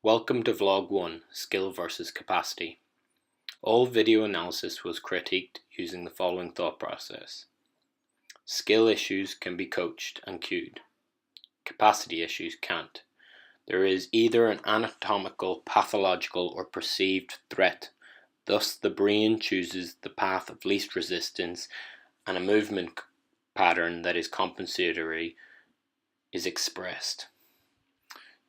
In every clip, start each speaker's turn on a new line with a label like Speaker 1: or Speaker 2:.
Speaker 1: Welcome to Vlog 1, Skill versus Capacity. All video analysis was critiqued using the following thought process. Skill issues can be coached and cued. Capacity issues can't. There is either an anatomical, pathological, or perceived threat. Thus, the brain chooses the path of least resistance and a movement pattern that is compensatory is expressed.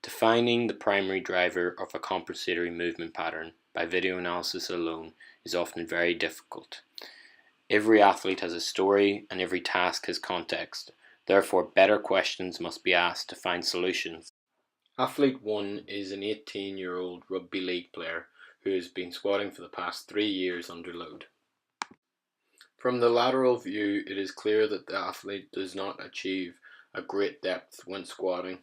Speaker 1: Defining the primary driver of a compensatory movement pattern by video analysis alone is often very difficult. Every athlete has a story and every task has context. Therefore, better questions must be asked to find solutions. Athlete 1 is an 18-year-old rugby league player who has been squatting for the past 3 years under load. From the lateral view, it is clear that the athlete does not achieve a great depth when squatting.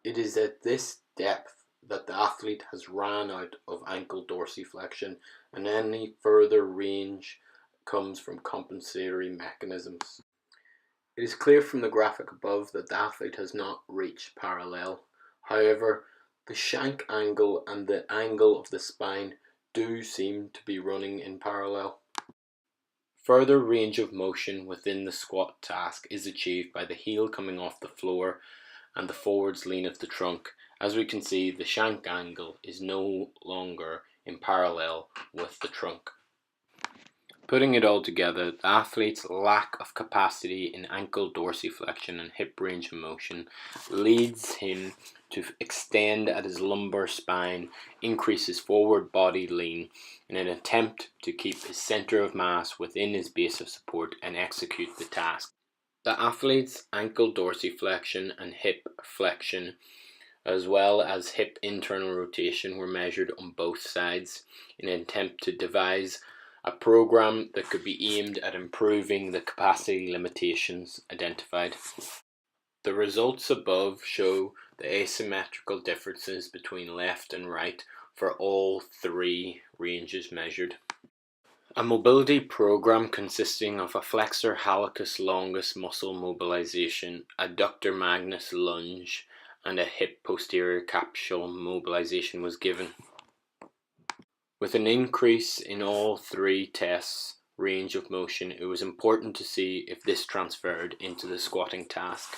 Speaker 1: It is at this depth that the athlete has ran out of ankle dorsiflexion, and any further range comes from compensatory mechanisms. It is clear from the graphic above that the athlete has not reached parallel. However, the shank angle and the angle of the spine do seem to be running in parallel. Further range of motion within the squat task is achieved by the heel coming off the floor and the forwards lean of the trunk. As we can see, the shank angle is no longer in parallel with the trunk. Putting it all together, the athlete's lack of capacity in ankle dorsiflexion and hip range of motion leads him to extend at his lumbar spine, increase his forward body lean in an attempt to keep his center of mass within his base of support and execute the task. The athlete's ankle dorsiflexion and hip flexion, as well as hip internal rotation, were measured on both sides in an attempt to devise a program that could be aimed at improving the capacity limitations identified. The results above show the asymmetrical differences between left and right for all three ranges measured. A mobility program consisting of a flexor hallucis longus muscle mobilization, adductor magnus lunge, and a hip posterior capsule mobilization was given. With an increase in all three tests' range of motion, it was important to see if this transferred into the squatting task.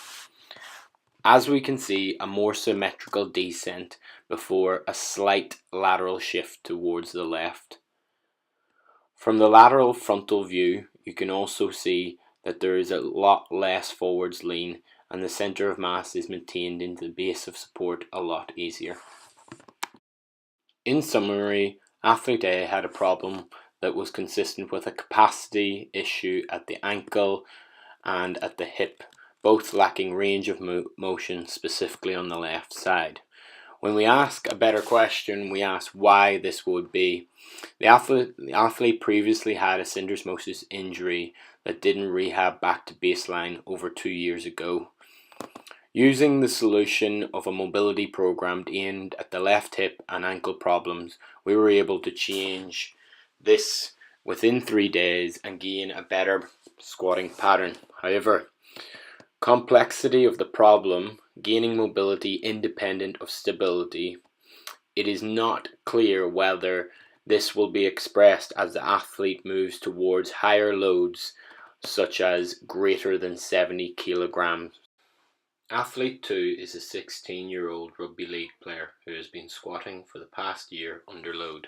Speaker 1: As we can see, a more symmetrical descent before a slight lateral shift towards the left. From the lateral frontal view, you can also see that there is a lot less forwards lean and the center of mass is maintained into the base of support a lot easier. In summary, athlete A had a problem that was consistent with a capacity issue at the ankle and at the hip, both lacking range of motion, specifically on the left side. When we ask a better question, we ask why this would be. The athlete previously had a syndesmosis injury that didn't rehab back to baseline over 2 years ago. Using the solution of a mobility program aimed at the left hip and ankle problems, we were able to change this within 3 days and gain a better squatting pattern. However, complexity of the problem, gaining mobility independent of stability, it is not clear whether this will be expressed as the athlete moves towards higher loads, such as greater than 70 kilograms. Athlete 2 is a 16-year-old rugby league player who has been squatting for the past year under load.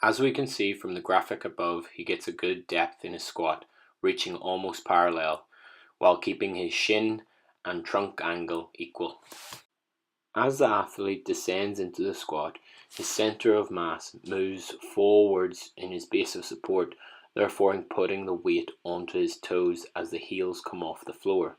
Speaker 1: As we can see from the graphic above, he gets a good depth in his squat, reaching almost parallel, while keeping his shin and trunk angle equal. As the athlete descends into the squat, his center of mass moves forwards in his base of support, therefore putting the weight onto his toes as the heels come off the floor.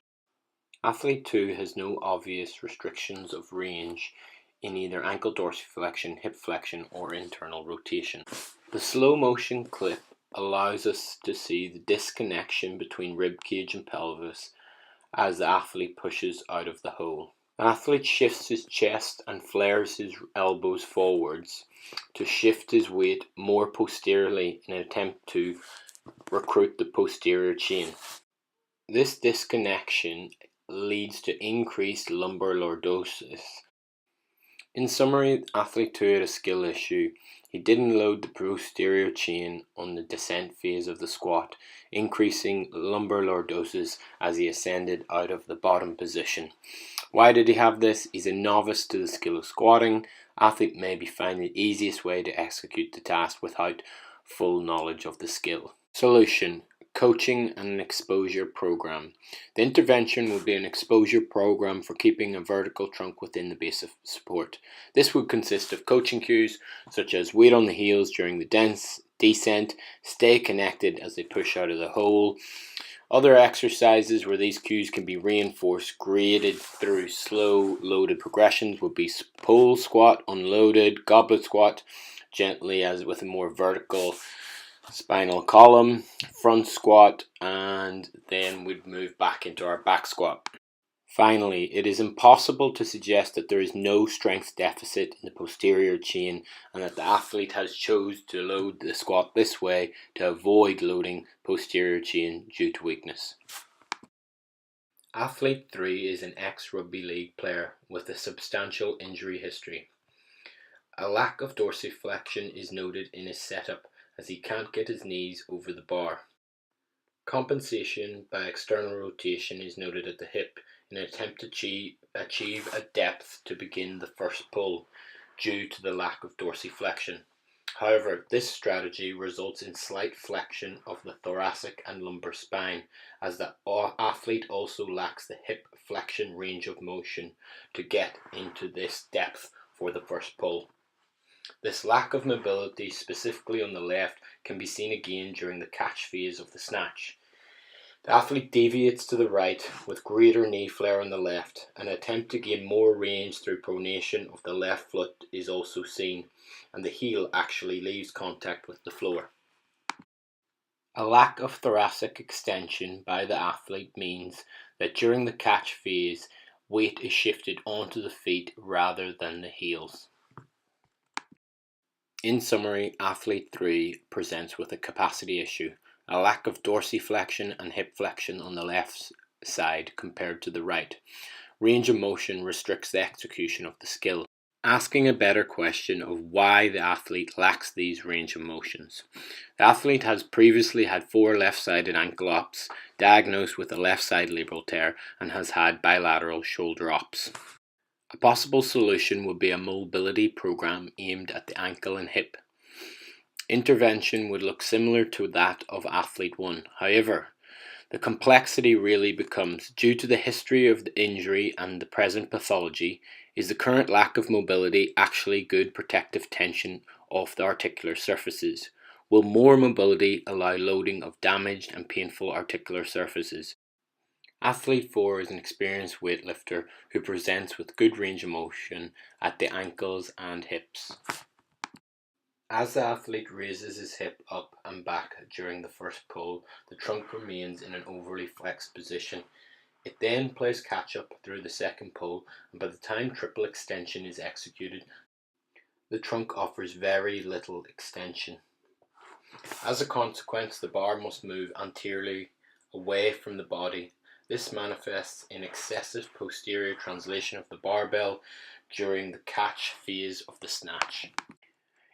Speaker 1: Athlete 2 has no obvious restrictions of range in either ankle dorsiflexion, hip flexion, or internal rotation. The slow motion clip allows us to see the disconnection between rib cage and pelvis as the athlete pushes out of the hole. The athlete shifts his chest and flares his elbows forwards to shift his weight more posteriorly in an attempt to recruit the posterior chain. This disconnection leads to increased lumbar lordosis In summary, athlete 2 had a skill issue. He didn't load the posterior chain on the descent phase of the squat, increasing lumbar lordosis as he ascended out of the bottom position. Why did he have this? He's a novice to the skill of squatting. Athlete may be finding the easiest way to execute the task without full knowledge of the skill. Solution: coaching and an exposure program. The intervention would be an exposure program for keeping a vertical trunk within the base of support. This would consist of coaching cues such as wait on the heels during the descent, stay connected as they push out of the hole. Other exercises where these cues can be reinforced, graded through slow loaded progressions would be pole squat, unloaded, goblet squat, gently as with a more vertical spinal column, front squat, and then we'd move back into our back squat. Finally, it is impossible to suggest that there is no strength deficit in the posterior chain and that the athlete has chosen to load the squat this way to avoid loading posterior chain due to weakness. Athlete 3 is an ex-rugby league player with a substantial injury history. A lack of dorsiflexion is noted in his setup as he can't get his knees over the bar. Compensation by external rotation is noted at the hip in an attempt to achieve a depth to begin the first pull due to the lack of dorsiflexion. However, this strategy results in slight flexion of the thoracic and lumbar spine as the athlete also lacks the hip flexion range of motion to get into this depth for the first pull. This lack of mobility, specifically on the left, can be seen again during the catch phase of the snatch. The athlete deviates to the right with greater knee flare on the left. An attempt to gain more range through pronation of the left foot is also seen, and the heel actually leaves contact with the floor. A lack of thoracic extension by the athlete means that during the catch phase, weight is shifted onto the feet rather than the heels. In summary, athlete 3 presents with a capacity issue, a lack of dorsiflexion and hip flexion on the left side compared to the right. Range of motion restricts the execution of the skill. Asking a better question of why the athlete lacks these range of motions. The athlete has previously had 4 left-sided ankle ops, diagnosed with a left side labral tear, and has had bilateral shoulder ops. A possible solution would be a mobility program aimed at the ankle and hip. Intervention would look similar to that of athlete 1. However, the complexity really becomes, due to the history of the injury and the present pathology, is the current lack of mobility actually good protective tension of the articular surfaces? Will more mobility allow loading of damaged and painful articular surfaces? Athlete 4 is an experienced weightlifter who presents with good range of motion at the ankles and hips. As the athlete raises his hip up and back during the first pull, the trunk remains in an overly flexed position. It then plays catch up through the second pull, and by the time triple extension is executed, the trunk offers very little extension. As a consequence, the bar must move anteriorly away from the body. This manifests in excessive posterior translation of the barbell during the catch phase of the snatch.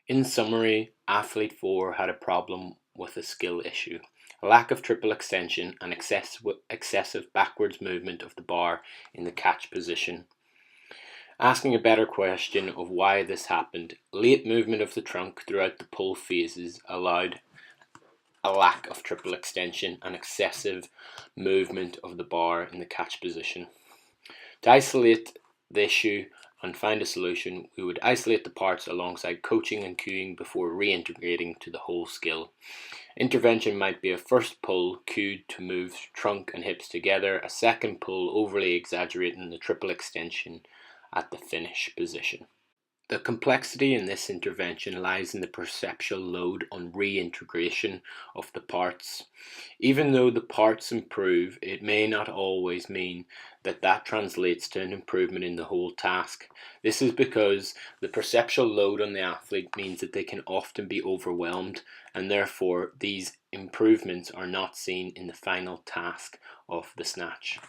Speaker 1: In summary, athlete 4 had a problem with a skill issue, a lack of triple extension and excessive backwards movement of the bar in the catch position. Asking a better question of why this happened, late movement of the trunk throughout the pull phases allowed a lack of triple extension and excessive movement of the bar in the catch position. To isolate the issue and find a solution, we would isolate the parts alongside coaching and cueing before reintegrating to the whole skill. Intervention might be a first pull cued to move trunk and hips together, a second pull overly exaggerating the triple extension at the finish position. The complexity in this intervention lies in the perceptual load on reintegration of the parts. Even though the parts improve, it may not always mean that translates to an improvement in the whole task. This is because the perceptual load on the athlete means that they can often be overwhelmed, and therefore these improvements are not seen in the final task of the snatch.